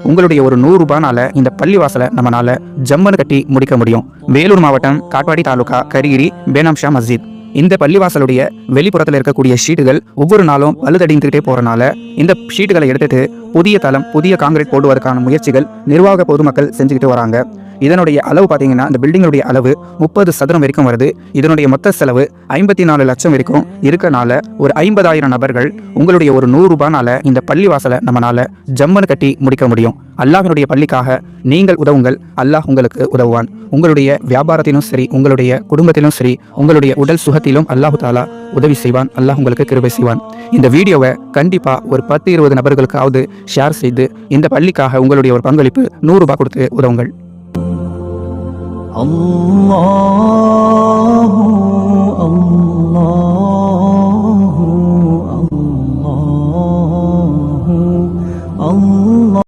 உங்களுடைய ஒரு 100 ரூபானால இந்த பள்ளிவாசலை நம்மளால ஜம்மனு கட்டி முடிக்க முடியும். வேலூர் மாவட்டம் காட்பாடி தாலுகா கரிகிரி பேனாம்ஷா மஸ்ஜித். இந்த பள்ளிவாசலுடைய வெளிப்புறத்தில் இருக்கக்கூடிய ஷீட்டுகள் ஒவ்வொரு நாளும் பழுதடிந்துகிட்டே போறனால இந்த ஷீட்டுகளை எடுத்துட்டு புதிய தளம், புதிய காங்கிரீட் போடுவதற்கான முயற்சிகள் நிர்வாக பொதுமக்கள் செஞ்சுக்கிட்டு வராங்க. இதனுடைய அளவு பார்த்தீங்கன்னா இந்த பில்டிங்களுடைய அளவு 30 சதுரம் வரைக்கும் வருது. இதனுடைய மொத்த செலவு 54 லட்சம் வரைக்கும் இருக்கனால ஒரு 50,000 நபர்கள் உங்களுடைய ஒரு 100 ரூபானால இந்த பள்ளிவாசலை நம்மளால ஜம்மனு கட்டி முடிக்க முடியும். அல்லாஹ்வினுடைய பள்ளிக்காக நீங்கள் உதவுங்கள், அல்லாஹ் உங்களுக்கு உதவுவான். உங்களுடைய வியாபாரத்திலும் சரி, உங்களுடைய குடும்பத்திலும் சரி, உங்களுடைய உடல் சுகத்திலும் அல்லாஹு தாலா உதவி செய்வான். அல்லாஹ் உங்களுக்கு கிருபை செய்வான். இந்த வீடியோவை கண்டிப்பா ஒரு 10-20 நபர்களுக்காவது ஷேர் செய்து இந்த பள்ளிக்காக உங்களுடைய ஒரு பங்களிப்பு 100 ரூபாய் கொடுத்து உதவுங்கள். الله الله